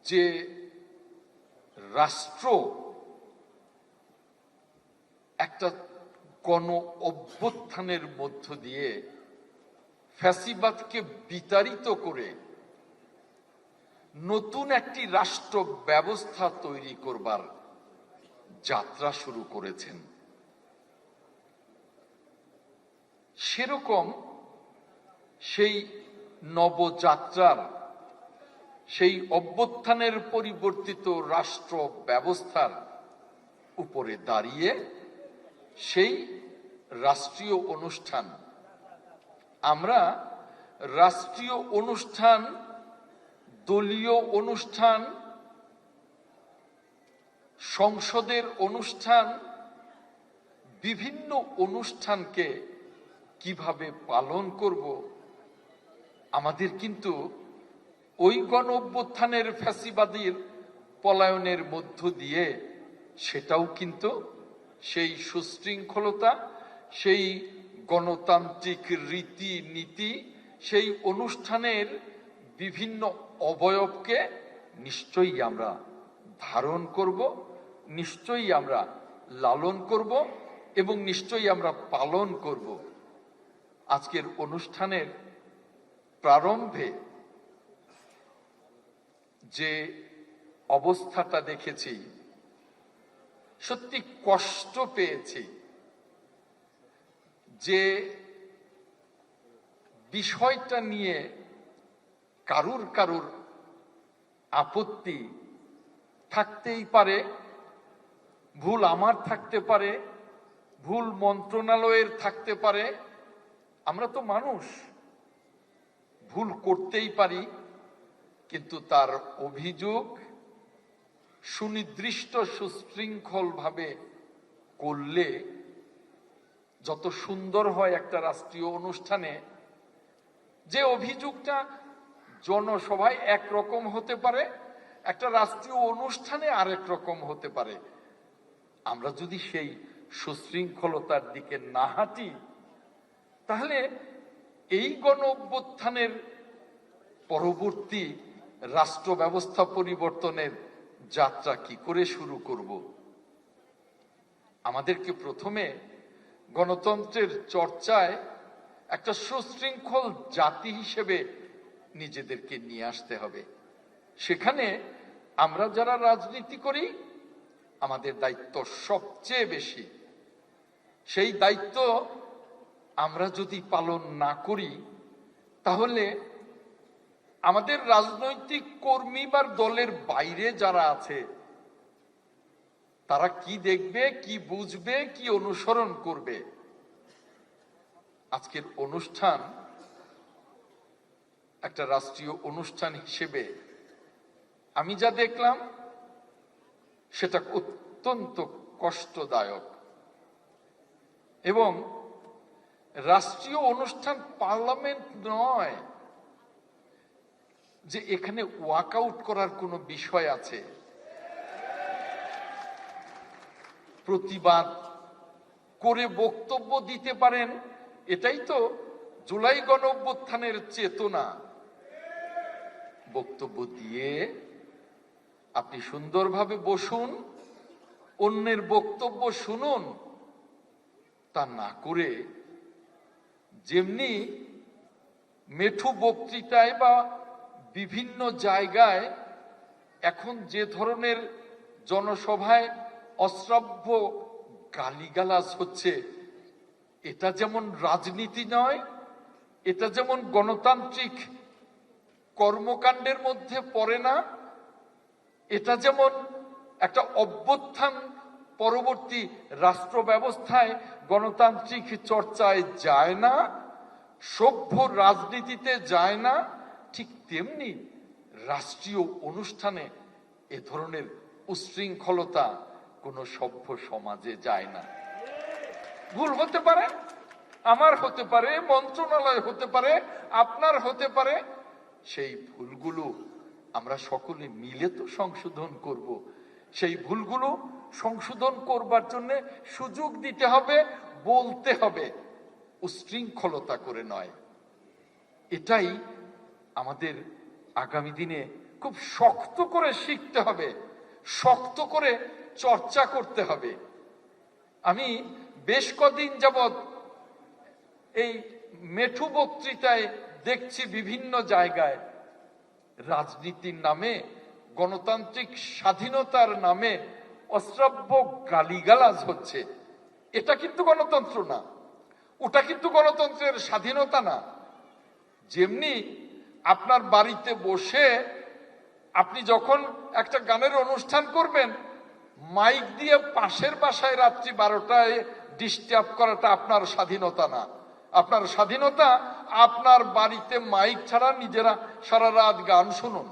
যে রাষ্ট্র একটা গণ অভ্যুত্থানের মধ্য দিয়ে ফ্যাসিবাদকে বিতাড়িত করে নতুন একটি রাষ্ট্র ব্যবস্থা তৈরি করবার যাত্রা শুরু করেছেন। সেরকম সেই নবযাত্রার, সেই অভ্যুত্থানের পরিবর্তিত রাষ্ট্র ব্যবস্থার উপরে দাঁড়িয়ে সেই রাষ্ট্রীয় অনুষ্ঠান, আমরা রাষ্ট্রীয় অনুষ্ঠান, দলীয় অনুষ্ঠান, সংসদের অনুষ্ঠান, বিভিন্ন অনুষ্ঠানকে কিভাবে পালন করব, আমাদের কিন্তু ওই গণ অভ্যুত্থানের ফ্যাসিবাদীর পলায়নের মধ্য দিয়ে সেটাও কিন্তু সেই সুশৃঙ্খলতা, সেই গণতান্ত্রিক রীতি নীতি, সেই অনুষ্ঠানের বিভিন্ন অবয়বকে নিশ্চয়ই আমরা ধারণ করব, নিশ্চয়ই আমরা লালন করব এবং নিশ্চয়ই আমরা পালন করব। আজকের অনুষ্ঠানের প্রারম্ভে যে অবস্থাটা দেখেছি, সত্যি কষ্ট পেয়েছি। যে বিষয়টা নিয়ে কারুর কারুর আপত্তি থাকতেই পারে, ভুল আমার থাকতে পারে, ভুল মন্ত্রণালয়ের থাকতে পারে, আমরা তো মানুষ, ভুল করতেই পারি, কিন্তু তার অভিযোগ সুনির্দিষ্ট সুশৃঙ্খলভাবে করলে যত সুন্দর হয় একটা রাষ্ট্রীয় অনুষ্ঠানে। যে অভিযোগটা জনসভায় একরকম হতে পারে, একটা রাষ্ট্রীয় অনুষ্ঠানে আরেক রকম হতে পারে। আমরা যদি সেই সুশৃঙ্খলতার দিকে না হাঁটি, তাহলে এই গণ অভ্যুত্থানের পরবর্তী রাষ্ট্র ব্যবস্থা পরিবর্তনের যাত্রা কি করে শুরু করব? আমাদেরকে প্রথমে গণতন্ত্রের চর্চায় একটা সুশৃঙ্খল জাতি হিসেবে নিজেদেরকে নিয়ে আসতে হবে। সেখানে আমরা যারা রাজনীতি করি, আমাদের দায়িত্ব সবচেয়ে বেশি। সেই দায়িত্ব আমরা যদি পালন না করি, তাহলে আমাদের রাজনৈতিক কর্মী বা দলের বাইরে যারা আছে, তারা কি দেখবে, কি বুঝবে, কি অনুসরণ করবে? আজকের অনুষ্ঠান একটা রাষ্ট্রীয় অনুষ্ঠান হিসেবে আমি যা দেখলাম সেটা অত্যন্ত কষ্টদায়ক। এবং রাষ্ট্রীয় অনুষ্ঠান পার্লামেন্ট নয় যে এখানে ওয়াকআউট করার কোনো বিষয় আছে। প্রতিবাদ করে বক্তব্য দিতে পারেন, এটাই তো জুলাই গণ অভ্যুত্থানের চেতনা। বক্তব্য দিয়ে আপনি সুন্দরভাবে বসুন, অন্যের বক্তব্য শুনুন। তা না করে যেমনি মেঠু বক্তৃতায় বা বিভিন্ন জায়গায় এখন যে ধরনের জনসভায় অশ্রাব্য গালিগালাজ হচ্ছে, এটা যেমন রাজনীতি নয়, এটা যেমন গণতান্ত্রিক কর্মকাণ্ডের মধ্যে পড়ে না, এটা যেমন একটা অভ্যুত্থান পরবর্তী রাষ্ট্র ব্যবস্থায় গণতান্ত্রিক চর্চায় যায় না, সভ্য রাজনীতিতে যায় না, ঠিক তেমনি রাষ্ট্রীয় অনুষ্ঠানে এ ধরনের উচ্ছৃঙ্খলতা কোনো সভ্য সমাজে যায় না। ভুল হতে পারে, আমার হতে পারে, মন্ত্রণালয় হতে পারে, আপনার হতে পারে। সেই ভুলগুলো আমরা সকলে মিলে তো সংশোধন করব। সেই ভুলগুলো সংশোধন করবার জন্য সুযোগ দিতে হবে, বলতে হবে, উচ্ছৃঙ্খলতা করে নয়। এটাই আমাদের আগামী দিনে খুব শক্ত করে শিখতে হবে, শক্ত করে চর্চা করতে হবে। আমি বেশ কদিন যাবৎ এই মেঠু বক্তৃতায় দেখছি বিভিন্ন জায়গায় রাজনীতির নামে, গণতান্ত্রিক স্বাধীনতার নামে অশ্রাব্য গালিগালাজ হচ্ছে। এটা কিন্তু গণতন্ত্র না, ওটা কিন্তু গণতন্ত্রের স্বাধীনতা না। যেমনি আপনার বাড়িতে বসে আপনি যখন একটা গানের অনুষ্ঠান করবেন, মাইক দিয়ে পাশের বাসায় রাত্রি 12টায় ডিস্টার্ব করাটা আপনার স্বাধীনতা না। আপনার স্বাধীনতা আপনার বাড়িতে মাইক ছাড়া নিজেরা সারা রাত গান শুনুন,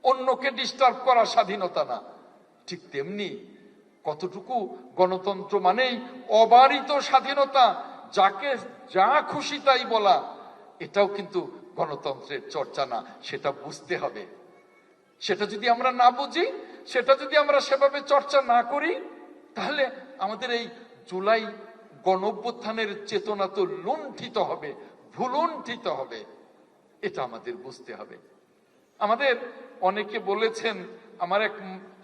অন্যকে ডিস্টার্ব করা স্বাধীনতা না। ঠিক তেমনি কতটুকু গণতন্ত্র মানেই অবারিত স্বাধীনতা, যাকে যা খুশি তাই বলা, এটাও কিন্তু গণতন্ত্রের চর্চা না। সেটা বুঝতে হবে। সেটা যদি আমরা না বুঝি, সেটা যদি আমরা সেভাবে চর্চা না করি, তাহলে আমাদের এই জুলাই গণঅভ্যুত্থানের চেতনা তো লুণ্ঠিত হবে, ভুলুণ্ঠিত হবে। এটা আমাদের বুঝতে হবে। আমাদের অনেকে বলেছেন, আমার এক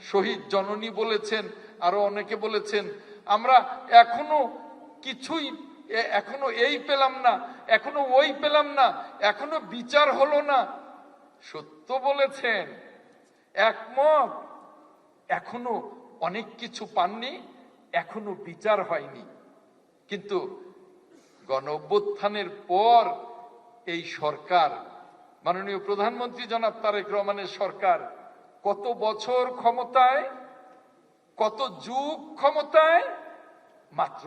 শহীদ জননী বলেছেন, আরো অনেকে বলেছেন, আমরা এখনো কিছুই, এখনো এই পেলাম না, এখনো ওই পেলাম না, এখনো বিচার হলো না। সত্য বলেছেন, একমত। এখনো অনেক কিছু পাননি, এখনো বিচার হয়নি। কিন্তু গণঅভ্যুত্থানের পর এই সরকার, মাননীয় প্রধানমন্ত্রী জনাব তারেক রহমানের সরকার কত বছর ক্ষমতায়, কত যুগ ক্ষমতায়? মাত্র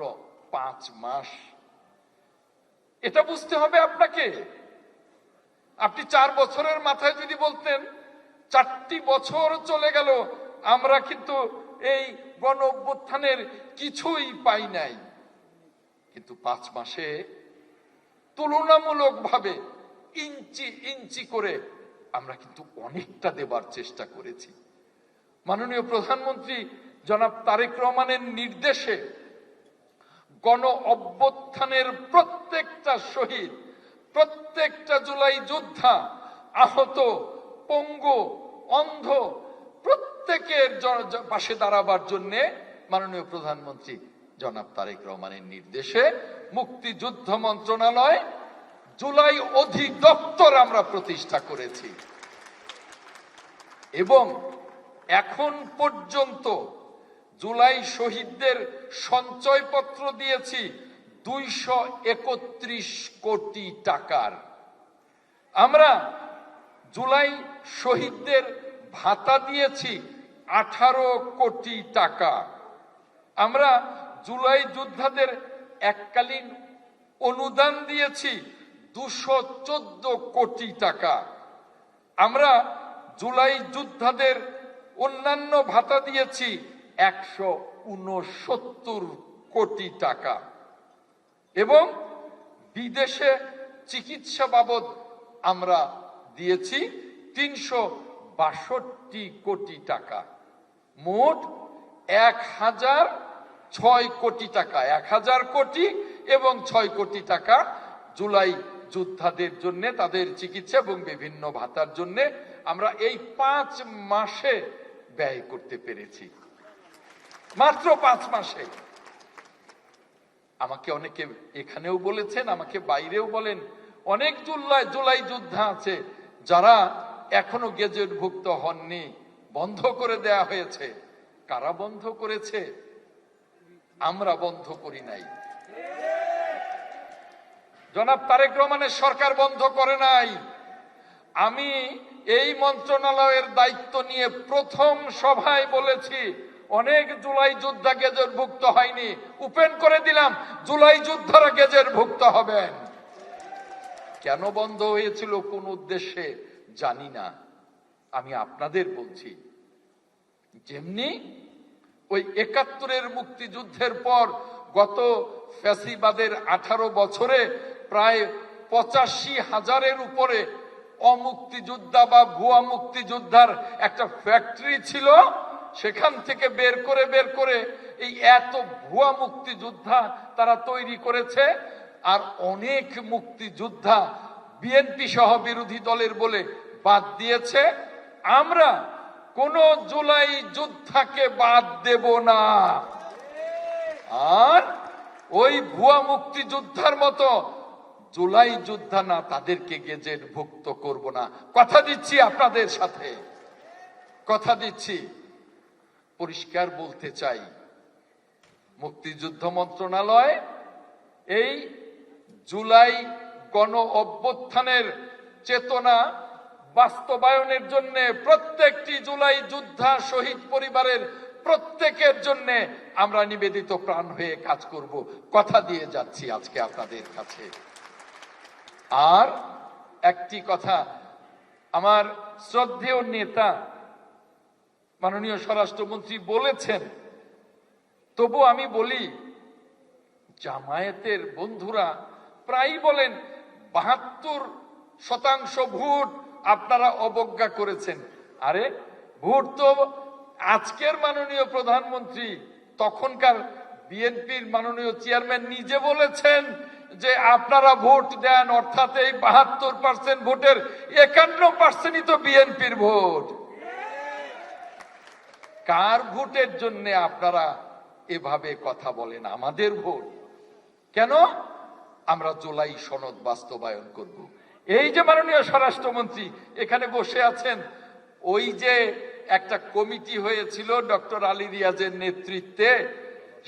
5 মাস। এটা বুঝতে হবে আপনাকে। আপনি 4 বছরের মাথায় যদি বলতেন 4টি বছর চলে গেল, আমরা কিন্তু এই গণঅভ্যুত্থানের কিছুই পাই নাই, কিন্তু 5 মাসে তুলনামূলকভাবে ইঞ্চি ইঞ্চি করে আমরা কিন্তু অনেকটা দেবার চেষ্টা করেছি। মাননীয় প্রধানমন্ত্রী জনাব তারেক রহমানের নির্দেশে গণ অভ্যুত্থানের প্রত্যেকটা শহীদ, প্রত্যেকটা জুলাই যোদ্ধা, আহত, পঙ্গু, অন্ধ, প্রত্যেকের পাশে দাঁড়াবার জন্য মাননীয় প্রধানমন্ত্রী জনাব তারেক রহমানের নির্দেশে মুক্তিযুদ্ধ মন্ত্রণালয়, জুলাই অধিদপ্তর আমরা প্রতিষ্ঠা করেছি। এবং এখন পর্যন্ত জুলাই শহীদদের সঞ্চয়পত্র দিয়েছি 231 কোটি টাকার। আমরা জুলাই শহীদদের ভাতা দিয়েছি 18 কোটি টাকা। আমরা জুলাই যোদ্ধাদের এককালীন অনুদান দিয়েছি 214 কোটি টাকা। আমরা জুলাই যোদ্ধাদের অন্যান্য ভাতা দিয়েছি 169 কোটি টাকা। এবং বিদেশে চিকিৎসা বাবদ আমরা দিয়েছি 362 কোটি টাকা। মোট 1006 কোটি টাকা, 1000 কোটি এবং 6 কোটি টাকা জুলাই যোদ্ধাদের জন্য, তাদের চিকিৎসা এবং বিভিন্ন ভাতার জন্য আমরা এই 5 মাসে ব্যয় করতে পেরেছি। মাত্র 5 মাসে। আমাকে অনেকে এখানেও বলেছেন, আমাকে বাইরেও বলেন, অনেক জুলাই যোদ্ধা আছে যারা এখনো গেজেটভুক্ত হননি, বন্ধ করে দেয়া হয়েছে। কারা বন্ধ করেছে? আমরা বন্ধ করি নাই। জনাব তারেক রহমানের সরকার বন্ধ করে নাই। আমি এই মন্ত্রণালয়ের দায়িত্ব নিয়ে প্রথম সভায় বলেছি, অনেক জুলাই যোদ্ধা গেজেটভুক্ত হয়নি, ওপেন করে দিলাম, জুলাই যোদ্ধারা গেজেটভুক্ত হবেন। কেন বন্ধ হয়েছিল, কোন উদ্দেশ্যে জানি না, আমি আপনাদের বলছি। যেমনি ওই 71-এর মুক্তিযুদ্ধের পর গত ফ্যাসিবাদের 18 বছরে প্রায় 85,000-এর উপরে অমুক্তিযোদ্ধা বা ভুয়া মুক্তিযোদ্ধার একটা ফ্যাক্টরি ছিল। সেখান থেকে বের করে এই এত ভুয়া মুক্তিযোদ্ধা তারা তৈরি করেছে। আর অনেক মুক্তিযোদ্ধা বিএনপি সহ বিরোধী দলের বলে বাদ দিয়েছে। আমরা কোন জুলাই যোদ্ধাকে বাদ দেব না, আর ওই ভুয়া মুক্তিযোদ্ধার মতো জুলাই যোদ্ধা না তাদেরকে গেজেট ভুক্ত করব না। কথা দিচ্ছি আপনাদের সাথে, কথা দিচ্ছি। পরিষ্কার বলতে চাই, মুক্তিযুদ্ধ মন্ত্রণালয় এই জুলাই গণ অভ্যুত্থানের চেতনা বাস্তবায়নের জন্য প্রত্যেকটি জুলাই যোদ্ধা শহীদ পরিবারের প্রত্যেকের জন্য আমরা নিবেদিত প্রাণ হয়ে কাজ করব, কথা দিয়ে যাচ্ছি আজকে আপনাদের কাছে। আর একটি কথা, আমার শ্রদ্ধেয় নেতা মাননীয় স্বরাষ্ট্রমন্ত্রী বলেছেন, তবু আমি বলি, জামায়াতের বন্ধুরা প্রায় বলেন 72% ভোট আপনারা অবজ্ঞা করেছেন। আরে ভোট তো আজকের মাননীয় প্রধানমন্ত্রী, তখনকার বিএনপির মাননীয় চেয়ারম্যান নিজে বলেছেন যে আপনারা ভোট দেন, অর্থাৎ এই 72% ভোটের 51%ই তো বিএনপির ভোট। কার ভোটের জন্য আপনারা এভাবে কথা বলেন? আমাদের ভোট। কেন? আমরা জুলাই সনদ বাস্তবায়ন করব। এই যে মাননীয় স্বরাষ্ট্রমন্ত্রী এখানে বসে আছেন, ওই যে একটা কমিটি হয়েছিল ডক্টর আলী রিয়াজের নেতৃত্বে,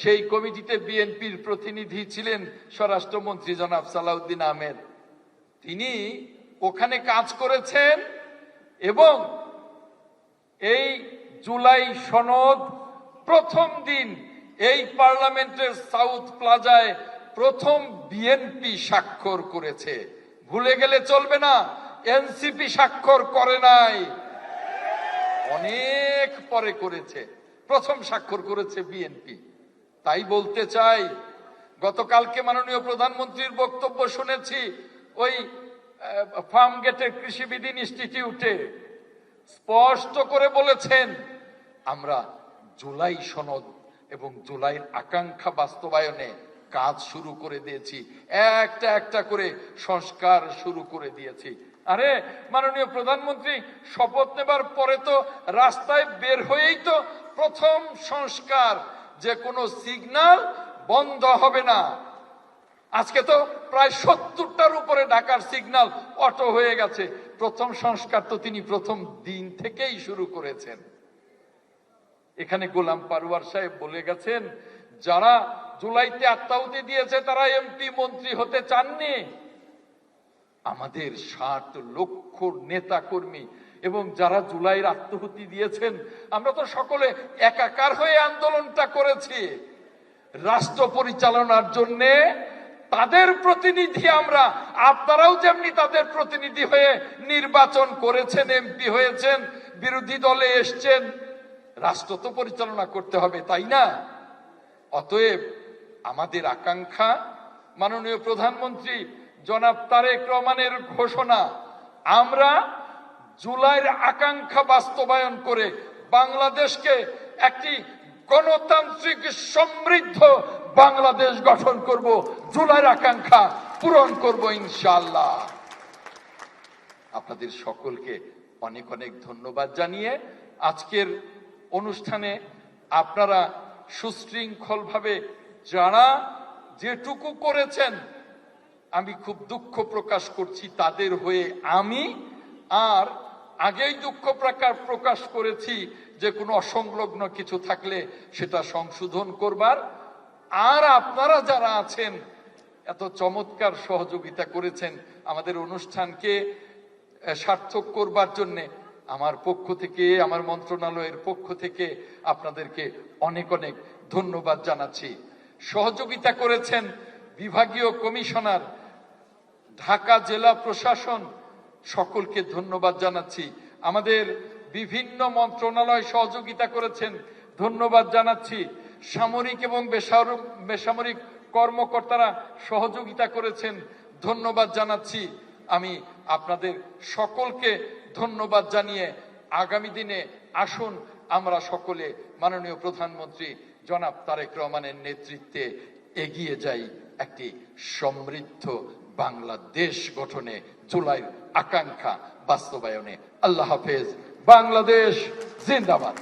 সেই কমিটিতে বিএনপির প্রতিনিধি ছিলেন স্বরাষ্ট্রমন্ত্রী জনাব সালাউদ্দিন আহমেদ। তিনি ওখানে কাজ করেছেন এবং এই জুলাই সনদ প্রথম দিন এই পার্লামেন্টের সাউথ প্লাজায় প্রথম বিএনপি স্বাক্ষর করেছে। ভুলে গেলে চলবে না, এনসিপি স্বাক্ষর করে নাই, অনেক পরে করেছে, প্রথম স্বাক্ষর করেছে বিএনপি। তাই বলতে চাই, গতকালকে মাননীয় প্রধানমন্ত্রীর বক্তব্য শুনেছি ওই ফার্ম গেটের কৃষিবিদ ইনস্টিটিউটে, স্পষ্ট করে বলেছেন আমরা জুলাই সনদ এবং জুলাইয়ের আকাঙ্ক্ষা বাস্তবায়নে কাজ শুরু করে দিয়েছি, একটা একটা করে সংস্কার শুরু করে দিয়েছি। আরে মাননীয় প্রধানমন্ত্রী শপথ নেবার পরে তো রাস্তায় বের হয়েই তো প্রথম সংস্কার, যে কোনো সিগন্যাল বন্ধ হবে না। আজকে তো প্রায় 70টার উপরে ঢাকার সিগন্যাল অটো হয়ে গেছে। প্রথম সংস্কার তো তিনি প্রথম দিন থেকেই শুরু করেছেন। এখানে গোলাম পারওয়ার সাহেব বলে গেছেন, যারা জুলাইতে আত্মাহুতি দিয়েছে তারা এমপি মন্ত্রী হতে চাননি। আমাদের 60 লক্ষ নেতা কর্মী এবং যারা জুলাইয়ের আত্মাহুতি দিয়েছেন, আমরা তো সকলে একাকার হয়ে আন্দোলনটা করেছি। রাষ্ট্র পরিচালনার জন্য তাদের প্রতিনিধি আমরা, আপনারাও যেমনি তাদের প্রতিনিধি হয়ে নির্বাচন করেছেন, এমপি হয়েছেন, বিরোধী দলে এসছেন, রাষ্ট্র তো পরিচালনা করতে হবে, তাই না? অতএব আমাদের আকাঙ্ক্ষা, মাননীয় প্রধানমন্ত্রী জনাব তারেক রহমানের ঘোষণা, আমরা জুলাইয়ের আকাঙ্ক্ষা বাস্তবায়ন করে বাংলাদেশকে একটি গণতান্ত্রিক সমৃদ্ধ বাংলাদেশ গঠন করব, জুলাইয়ের আকাঙ্ক্ষা পূরণ করব ইনশাআল্লাহ। আপনাদের সকলকে অনেক অনেক ধন্যবাদ জানিয়ে আজকের অনুষ্ঠানে আপনারা সুশৃঙ্খলভাবে যারা যেটুকু করেছেন, আমি খুব দুঃখ প্রকাশ করছি তাদের হয়ে আমি, আর আগেই দুঃখ প্রকাশ করেছি যে কোনো অসংলগ্ন কিছু থাকলে সেটা সংশোধন করবার। আর আপনারা যারা আছেন এত চমৎকার সহযোগিতা করেছেন আমাদের অনুষ্ঠানকে সার্থক করবার জন্যে, আমার পক্ষ থেকে, আমার মন্ত্রণালয়ের পক্ষ থেকে আপনাদেরকে অনেক অনেক ধন্যবাদ জানাচ্ছি। সহযোগিতা করেছেন বিভাগীয় কমিশনার, ঢাকা জেলা প্রশাসন, সকলকে ধন্যবাদ জানাচ্ছি। আমাদের বিভিন্ন মন্ত্রণালয় সহযোগিতা করেছেন, ধন্যবাদ জানাচ্ছি। সামরিক এবং বেসামরিক কর্মকর্তারা সহযোগিতা করেছেন, ধন্যবাদ জানাচ্ছি। আমি আপনাদের সকলকে ধন্যবাদ জানিয়ে আগামী দিনে আসুন আমরা সকলে মাননীয় প্রধানমন্ত্রী জনাব তারেক রহমানের নেতৃত্বে এগিয়ে যাই একটি সমৃদ্ধ বাংলাদেশ গঠনে, জুলাইয়ের আকাঙ্ক্ষা বাস্তবায়নে। আল্লাহ হাফেজ। বাংলাদেশ জিন্দাবাদ।